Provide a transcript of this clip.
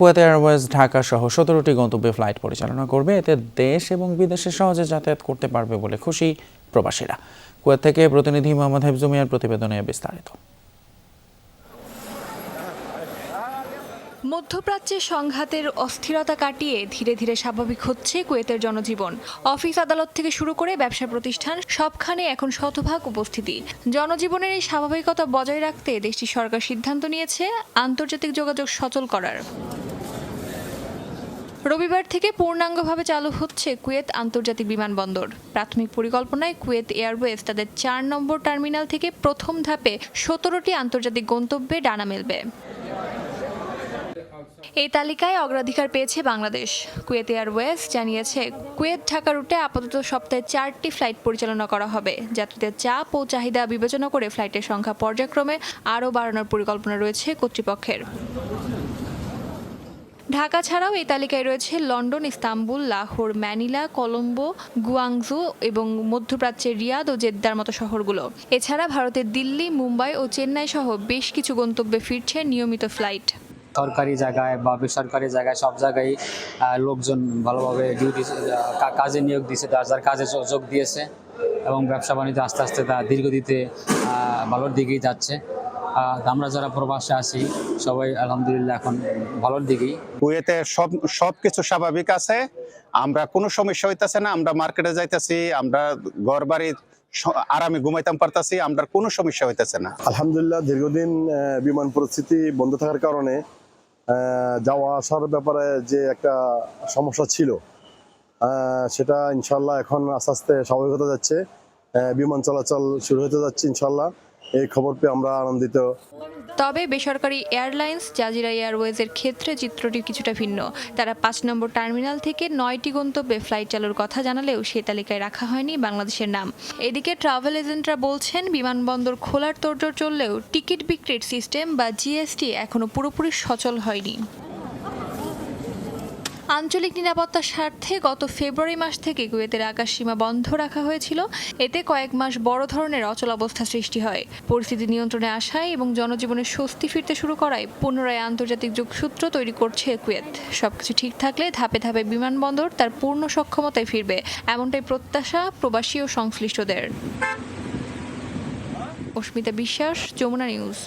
Kuwait Airways Dhaka সহ 17টি গন্তব্যে flight পরিচালনা করবে। এতে দেশ এবং বিদেশে সহজে যাতায়াত করতে পারবে বলে খুশি প্রবাসীরা। কুয়েত থেকে প্রতিনিধি মোহাম্মদ হেফজু মিয়ার প্রতিবেদনে বিস্তারিত। মধ্যপ্রাচ্যের সংঘাতের অস্থিরতা কাটিয়ে ধীরে ধীরে স্বাভাবিক হচ্ছে কুয়েতের জনজীবন। অফিস আদালত থেকে শুরু করে ব্যবসা প্রতিষ্ঠান সবখানে এখন শতভাগ উপস্থিতি। জনজীবনের এই স্বাভাবিকতা বজায় রাখতে দেশটির সরকার সিদ্ধান্ত নিয়েছে আন্তর্জাতিক যোগাযোগ সচল করার। রবিবার থেকে পূর্ণাঙ্গভাবে চালু হচ্ছে কুয়েত আন্তর্জাতিক বিমানবন্দর। প্রাথমিক পরিকল্পনায় কুয়েত এয়ারওয়েজ তাদের 4 নম্বর টার্মিনাল থেকে প্রথম ধাপে 17টি আন্তর্জাতিক গন্তব্যে ডানা মেলবে। এই তালিকায় অগ্রাধিকার পেয়েছে বাংলাদেশ। কুয়েত এয়ারওয়েজ জানিয়েছে, কুয়েত ঢাকা রুটে আপাতত সপ্তাহে 4টি ফ্লাইট পরিচালনা করা হবে। যাত্রীদের চাপ ও চাহিদা বিবেচনা করে ফ্লাইটের সংখ্যা পর্যায়ক্রমে আরও বাড়ানোর পরিকল্পনা রয়েছে কর্তৃপক্ষের। ঢাকা ছাড়াও এই তালিকায় রয়েছে London, Istanbul, Lahore, Manila, Colombo, Guangzhou এবং মধ্যপ্রাচ্যের রিয়াদ ও জেদ্দার মতো শহরগুলো। এছাড়া ভারতের দিল্লি, মুম্বাই ও চেন্নাই সহ বেশ কিছু গন্তব্যে ফিরছে নিয়মিত ফ্লাইট। সরকারি জায়গায় বা বেসরকারি জায়গায় সব জায়গায় লোকজন ভালোভাবে ডিউটি কাজে নিয়োগ দিয়েছে, যার কাজে যোগ দিয়েছে এবং ব্যবসা বাণিজ্য আস্তে আস্তে তা দীর্ঘদিতে ভালোর দিকেই যাচ্ছে। আমরা যারা প্রবাসে আছি সবাই আলহামদুলিল্লাহ এখন ভালোর দিকেই। কুয়েতে সব কিছু স্বাভাবিক আছে, আমরা কোনো সমস্যা হইতেছে না। আমরা মার্কেটে যাইতেছি, আমরা ঘর বাড়ি আরামে ঘুমাইতাম পারতাছি, আমরা কোনো সমস্যা হইতেছে না। আলহামদুলিল্লাহ দীর্ঘদিন বিমান পরিস্থিতি বন্ধ থাকার কারণে যাওয়া আসার ব্যাপারে যে একটা সমস্যা ছিল সেটা ইনশাল্লাহ এখন আস্তে আস্তে স্বাভাবিক হতে যাচ্ছে। বিমান চলাচল শুরু হতে যাচ্ছে ইনশাল্লাহ। এই খবর পেয়ে আমরা আনন্দিত। তবে বেসরকারি এয়ারলাইন্স জাজিরা এয়ারওয়েজের ক্ষেত্রে চিত্রটি কিছুটা ভিন্ন। তারা 5 নম্বর টার্মিনাল থেকে 9টি গন্তব্যে ফ্লাইট চালুর কথা জানালেও সেই তালিকায় রাখা হয়নি বাংলাদেশের নাম। এদিকে ট্রাভেল এজেন্টরা বলছেন, বিমানবন্দর খোলার তোড়জোড় চললেও টিকিট বিক্রির সিস্টেম বা জিএসটি এখনো পুরোপুরি সচল হয়নি। আঞ্চলিক নিরাপত্তার স্বার্থে গত ফেব্রুয়ারি মাস থেকে কুয়েতের আকাশসীমা বন্ধ রাখা হয়েছিল। এতে কয়েক মাস বড় ধরনের অচলাবস্থা সৃষ্টি হয়। পরিস্থিতি নিয়ন্ত্রণে আসায় এবং জনজীবনের স্বস্তি ফিরতে শুরু করায় পুনরায় আন্তর্জাতিক যোগসূত্র তৈরি করছে কুয়েত। সবকিছু ঠিক থাকলে ধাপে ধাপে বিমানবন্দর তার পূর্ণ সক্ষমতায় ফিরবে, এমনটাই প্রত্যাশা প্রবাসী ও সংশ্লিষ্টদের। অস্মিতা বিশ্বাস, যমুনা নিউজ।